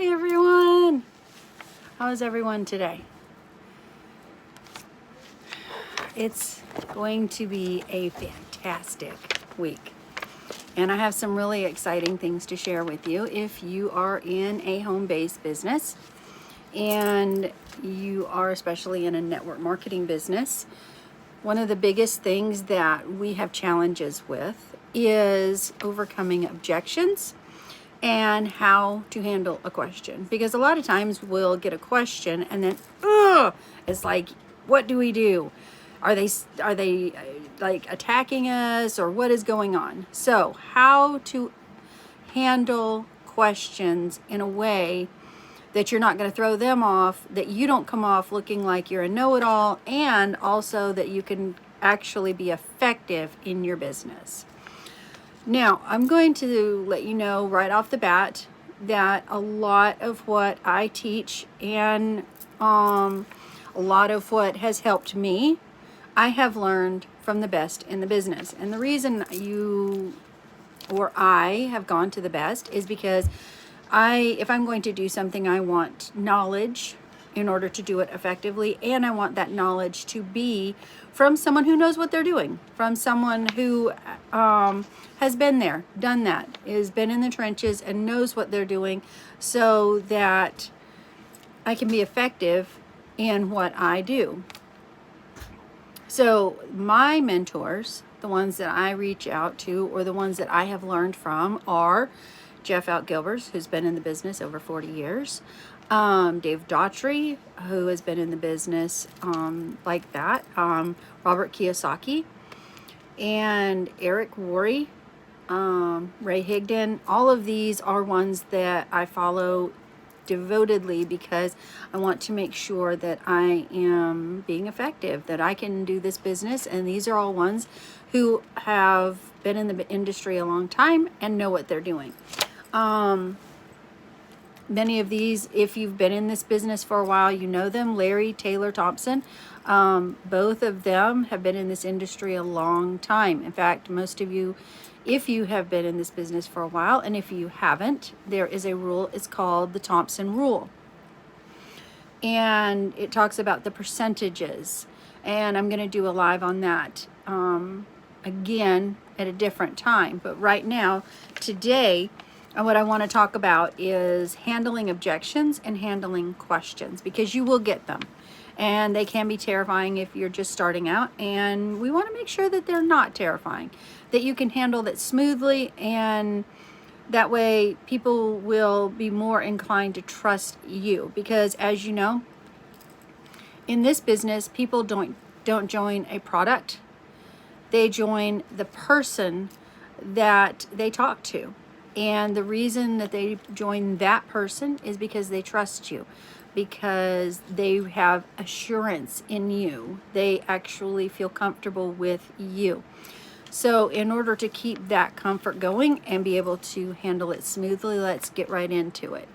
Hi everyone! How's everyone today? It's going to be a fantastic week. And I have some really exciting things to share with you. If you are in a home-based business and you are especially in a network marketing business, one of the biggest things that we have challenges with is overcoming objections and how to handle a question. Because a lot of times we'll get a question and then, it's like, what do we do? Are they like attacking us, or what is going on? So how to handle questions in a way that you're not going to throw them off, that you don't come off looking like you're a know-it-all, and also that you can actually be effective in your business. Now, I'm going to let you know right off the bat that a lot of what I teach and a lot of what has helped me, I have learned from the best in the business. And the reason you or I have gone to the best is because if I'm going to do something, I want knowledge in order to do it effectively, and I want that knowledge to be from someone who knows what they're doing, from someone who has been there, done that, has been in the trenches and knows what they're doing, so that I can be effective in what I do. So my mentors, the ones that I reach out to or the ones that I have learned from, are Jeff Gilbers, who's been in the business over 40 years, Dave Daughtry, who has been in the business like that, Robert Kiyosaki, and Eric Worre, Ray Higdon. All of these are ones that I follow devotedly because I want to make sure that I am being effective, that I can do this business. And these are all ones who have been in the industry a long time and know what they're doing. Many of these, if you've been in this business for a while, you know them. Larry Taylor Thompson, both of them have been in this industry a long time. In fact, most of you, if you have been in this business for a while, and if you haven't, there is a rule. It's called the Thompson Rule. And it talks about the percentages. And I'm going to do a live on that again at a different time. But right now, today, and what I want to talk about is handling objections and handling questions, because you will get them. And they can be terrifying if you're just starting out. And we want to make sure that they're not terrifying, that you can handle that smoothly. And that way people will be more inclined to trust you. Because as you know, in this business, people don't join a product. They join the person that they talk to. And the reason that they join that person is because they trust you, because they have assurance in you. They actually feel comfortable with you. So in order to keep that comfort going and be able to handle it smoothly, let's get right into it.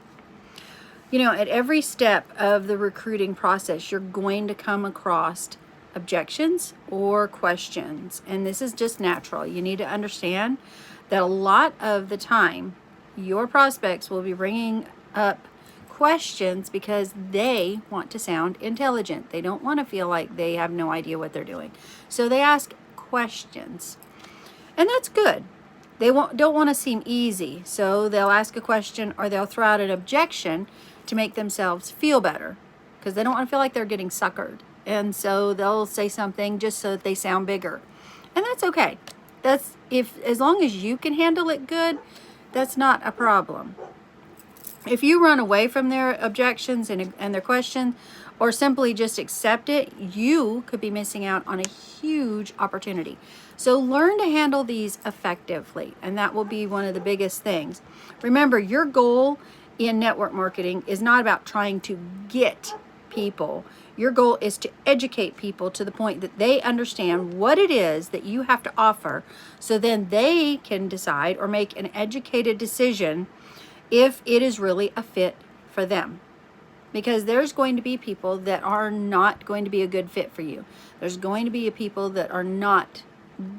You know, at every step of the recruiting process, you're going to come across objections or questions. And this is just natural. You need to understand that a lot of the time your prospects will be bringing up questions because they want to sound intelligent. They don't want to feel like they have no idea what they're doing. So they ask questions. And that's good. They don't want to seem easy. So they'll ask a question or they'll throw out an objection to make themselves feel better, because they don't want to feel like they're getting suckered. And so they'll say something just so that they sound bigger. And that's okay. As long as you can handle it good, that's not a problem. If you run away from their objections and their questions, or simply just accept it, you could be missing out on a huge opportunity. So learn to handle these effectively, and that will be one of the biggest things. Remember, your goal in network marketing is not about trying to get people. Your goal is to educate people to the point that they understand what it is that you have to offer, so then they can decide or make an educated decision if it is really a fit for them. Because there's going to be people that are not going to be a good fit for you. There's going to be people that are not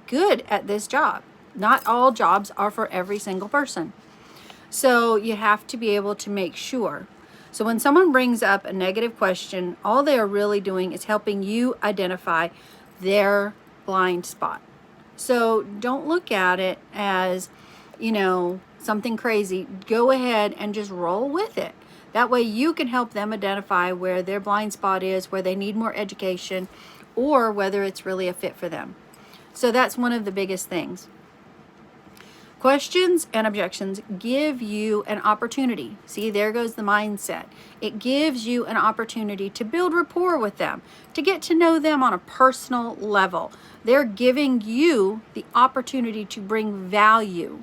good at this job. Not all jobs are for every single person. So you have to be able to make sure. So when someone brings up a negative question, all they are really doing is helping you identify their blind spot. So don't look at it as, something crazy. Go ahead and just roll with it. That way you can help them identify where their blind spot is, where they need more education, or whether it's really a fit for them. So that's one of the biggest things. Questions and objections give you an opportunity. See, there goes the mindset. It gives you an opportunity to build rapport with them, to get to know them on a personal level. They're giving you the opportunity to bring value,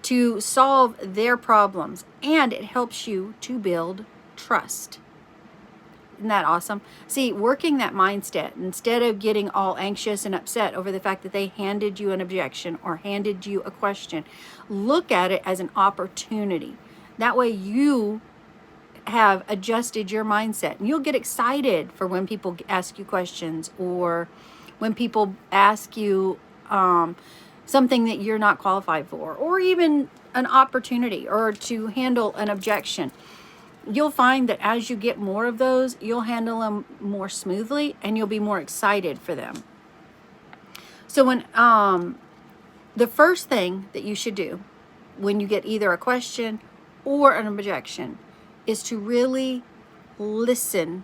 to solve their problems, and it helps you to build trust. Isn't that awesome? See, working that mindset, instead of getting all anxious and upset over the fact that they handed you an objection or handed you a question, look at it as an opportunity. That way you have adjusted your mindset, and you'll get excited for when people ask you questions, or when people ask you something that you're not qualified for, or even an opportunity or to handle an objection. You'll find that as you get more of those, you'll handle them more smoothly and you'll be more excited for them. So when the first thing that you should do when you get either a question or an objection is to really listen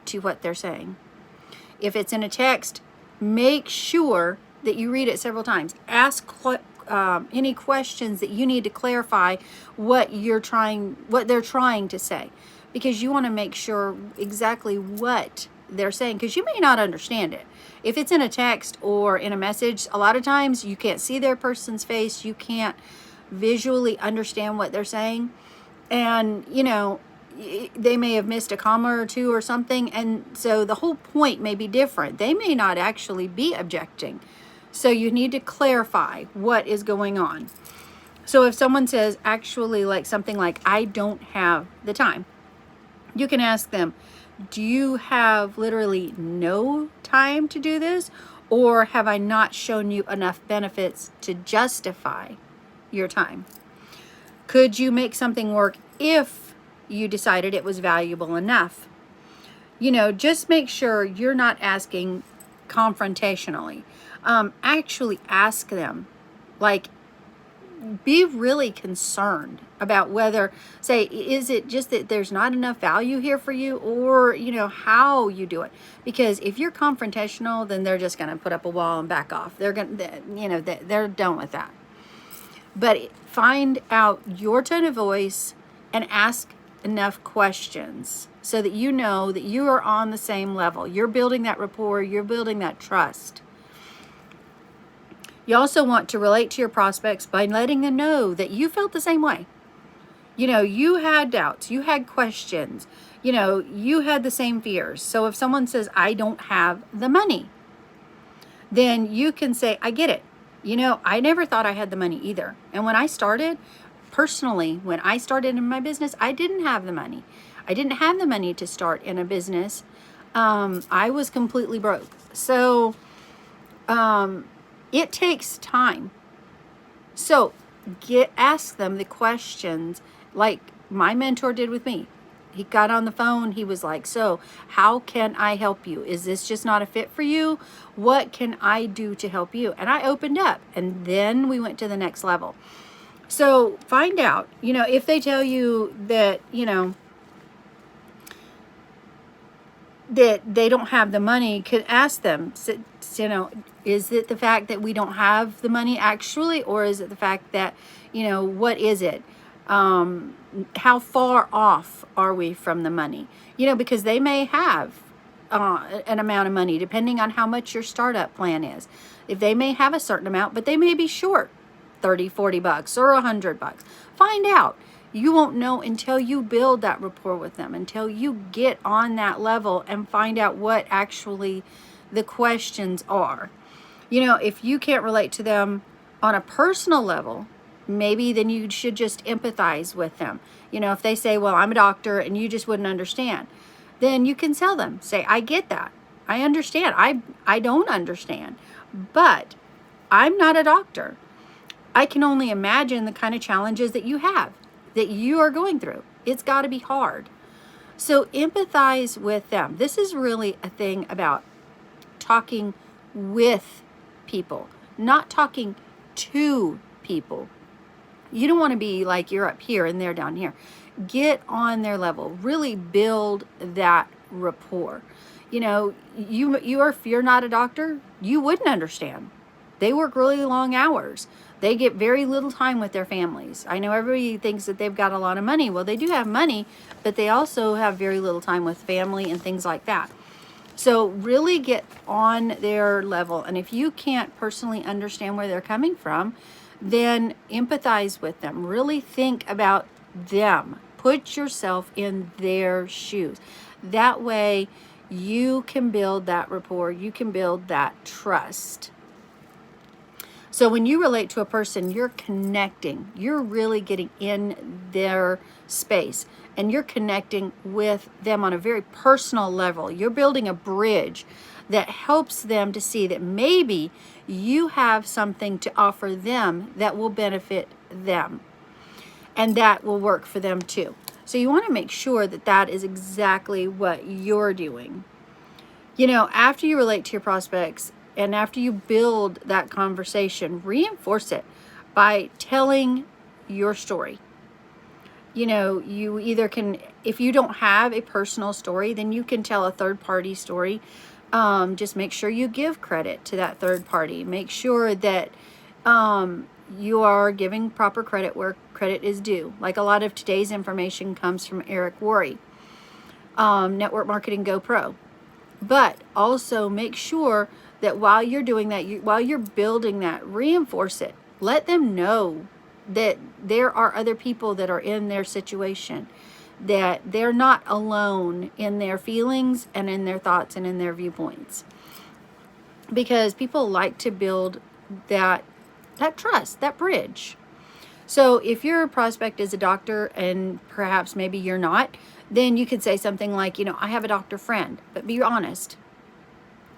to what they're saying. If it's in a text, make sure that you read it several times. Ask any questions that you need to clarify what they're trying to say, because you want to make sure exactly what they're saying, because you may not understand it. If it's in a text or in a message, a lot of times you can't see their person's face, you can't visually understand what they're saying, and they may have missed a comma or two or something, and so the whole point may be different. They may not actually be objecting. So you need to clarify what is going on. So if someone says actually like something like, I don't have the time, you can ask them, do you have literally no time to do this? Or have I not shown you enough benefits to justify your time? Could you make something work if you decided it was valuable enough? Just make sure you're not asking confrontationally. Actually ask them, be really concerned about whether, say, is it just that there's not enough value here for you, or, how you do it? Because if you're confrontational, then they're just going to put up a wall and back off. They're done with that. But find out your tone of voice and ask enough questions so that you know that you are on the same level. You're building that rapport, you're building that trust. You also want to relate to your prospects by letting them know that you felt the same way. You had doubts, you had questions, you had the same fears. So if someone says, I don't have the money, then you can say, I get it. I never thought I had the money either. And when I started in my business, I didn't have the money. I didn't have the money to start in a business. I was completely broke. So, it takes time. So ask them the questions like my mentor did with me. He got on the phone. He was like, so how can I help you? Is this just not a fit for you? What can I do to help you? And I opened up, and then we went to the next level. So find out, if they tell you that, that they don't have the money, could ask them, is it the fact that we don't have the money actually, or is it the fact that, what is it? How far off are we from the money? Because they may have an amount of money depending on how much your startup plan is. If they may have a certain amount, but they may be short $30, $40 or $100. Find out. You won't know until you build that rapport with them, until you get on that level and find out what actually the questions are. If you can't relate to them on a personal level, maybe then you should just empathize with them. If they say, well, I'm a doctor, and you just wouldn't understand, then you can tell them, say, I get that. I understand. I don't understand, but I'm not a doctor. I can only imagine the kind of challenges that you have. that you are going through. It's got to be hard. So empathize with them. This is really a thing about talking with people, not talking to people. You don't want to be like you're up here and they're down here. Get on their level. Really build that rapport. You know, if you're not a doctor, you wouldn't understand. They work really long hours. They get very little time with their families. I know everybody thinks that they've got a lot of money. Well, they do have money, but they also have very little time with family and things like that. So really get on their level. And if you can't personally understand where they're coming from, then empathize with them. Really think about them. Put yourself in their shoes. That way you can build that rapport. You can build that trust. So when you relate to a person, you're connecting. You're really getting in their space and you're connecting with them on a very personal level. You're building a bridge that helps them to see that maybe you have something to offer them that will benefit them and that will work for them too. So you want to make sure that that is exactly what you're doing. You know, after you relate to your prospects, and after you build that conversation, reinforce it by telling your story. You know, you either can, if you don't have a personal story, then you can tell a third party story. Just make sure you give credit to that third party. Make sure that you are giving proper credit where credit is due. Like a lot of today's information comes from Eric Worre, Network Marketing Go Pro. But also make sure that while you're doing that, while you're building that, reinforce it. Let them know that there are other people that are in their situation, that they're not alone in their feelings and in their thoughts and in their viewpoints. Because people like to build that trust, that bridge. So if your prospect is a doctor and perhaps maybe you're not, then you could say something like, you know, I have a doctor friend, but be honest.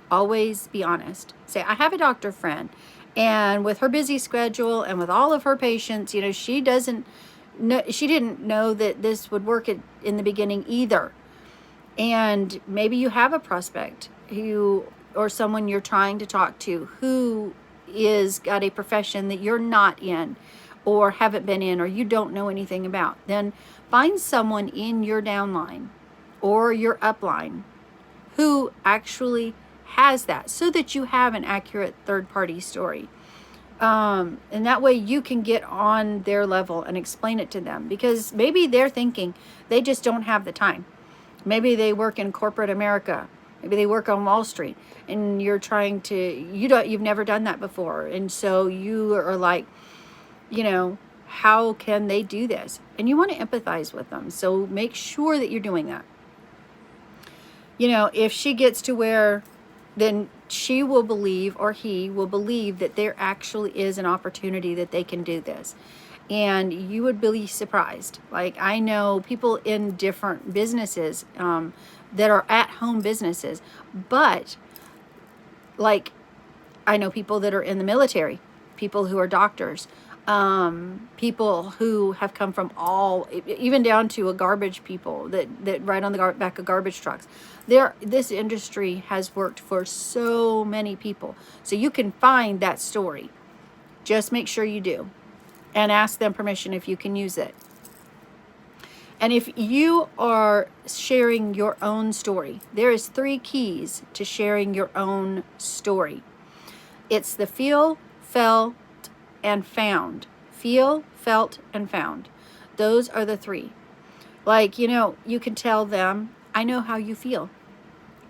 Always be honest. Say, I have a doctor friend, and with her busy schedule and with all of her patients, you know, she didn't know that this would work in the beginning either. And maybe you have a prospect or someone you're trying to talk to who is got a profession that you're not in or haven't been in or you don't know anything about. Then find someone in your downline or your upline who actually has that, so that you have an accurate third-party story. And that way you can get on their level and explain it to them, because maybe they're thinking they just don't have the time. Maybe they work in corporate America. Maybe they work on Wall Street, and you're trying to, you've never done that before. And so you are like, you know, how can they do this? And you want to empathize with them. So make sure that you're doing that. You know, if she gets to where, then she will believe, or he will believe, that there actually is an opportunity that they can do this. And you would be surprised. Like, I know people in different businesses that are at-home businesses, but like, I know people that are in the military, people who are doctors, people who have come from even down to a garbage people that ride on the back of garbage trucks. This industry has worked for so many people. So you can find that story. Just make sure you do. And ask them permission if you can use it. And if you are sharing your own story, there is 3 keys to sharing your own story. It's the feel, felt, and found. Feel, felt, and found. Those are the 3. Like, you know, you can tell them, I know how you feel.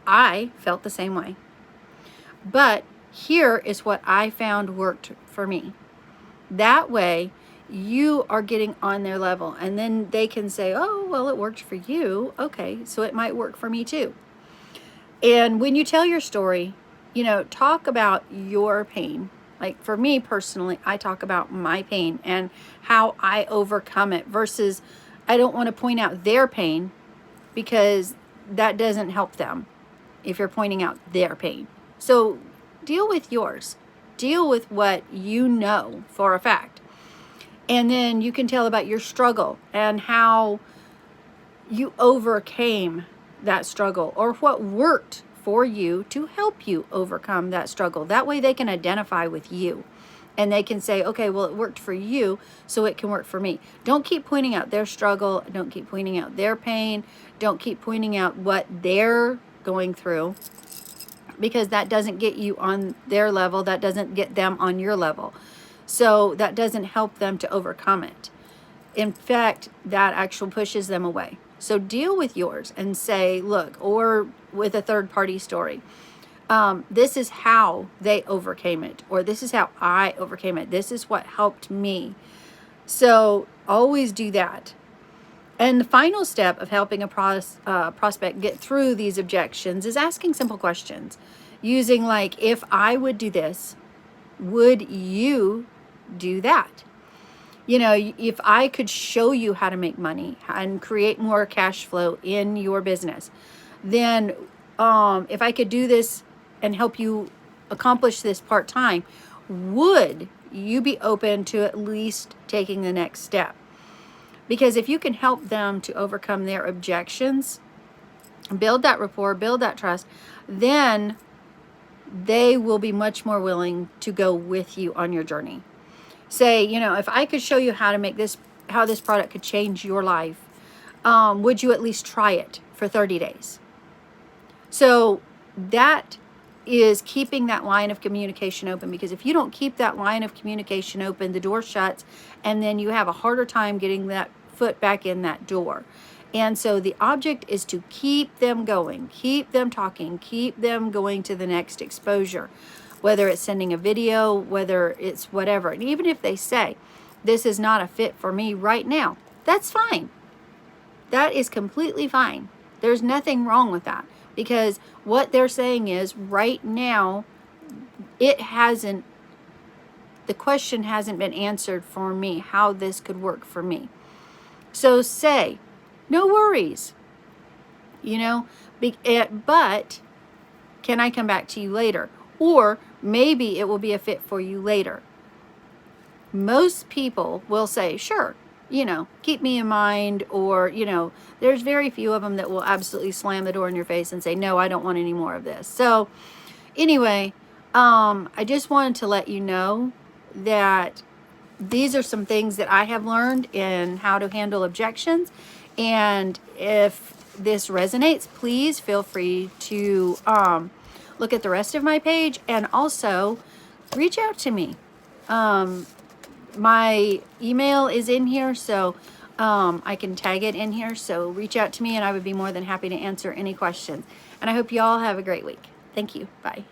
I felt the same way. But here is what I found worked for me. That way, you are getting on their level. And then they can say, oh, well, it worked for you. Okay, so it might work for me too. And when you tell your story, you know, talk about your pain. Like for me personally, I talk about my pain and how I overcome it, versus I don't want to point out their pain, because that doesn't help them if you're pointing out their pain. So deal with yours. Deal with what you know for a fact. And then you can tell about your struggle and how you overcame that struggle, or what worked for you to help you overcome that struggle. That way they can identify with you and they can say, okay, well, it worked for you, so it can work for me. Don't keep pointing out their struggle. Don't keep pointing out their pain. Don't keep pointing out what they're going through, because that doesn't get you on their level. That doesn't get them on your level. So that doesn't help them to overcome it. In fact, that actually pushes them away. So deal with yours and say, look, or with a third party story, this is how they overcame it, or this is how I overcame it. This is what helped me. So always do that. And the final step of helping a prospect get through these objections is asking simple questions, using like, if I would do this, would you do that? You know, if I could show you how to make money and create more cash flow in your business, then if I could do this and help you accomplish this part-time, would you be open to at least taking the next step? Because if you can help them to overcome their objections, build that rapport, build that trust, then they will be much more willing to go with you on your journey. Say, you know, if I could show you how to make this, how this product could change your life, would you at least try it for 30 days? So that is keeping that line of communication open, because if you don't keep that line of communication open, the door shuts, and then you have a harder time getting that foot back in that door. And so the object is to keep them going, keep them talking, keep them going to the next exposure, whether it's sending a video, whether it's whatever. And even if they say, this is not a fit for me right now, that's fine. That is completely fine. There's nothing wrong with that, because what they're saying is right now, the question hasn't been answered for me, how this could work for me. So say, no worries, you know, but can I come back to you later? Or maybe it will be a fit for you later. Most people will say, sure, you know, keep me in mind, or, you know, there's very few of them that will absolutely slam the door in your face and say, no, I don't want any more of this. So anyway, I just wanted to let you know that these are some things that I have learned in how to handle objections. And if this resonates, please feel free to look at the rest of my page, and also reach out to me. My email is in here, so I can tag it in here. So reach out to me and I would be more than happy to answer any questions. And I hope you all have a great week. Thank you. Bye.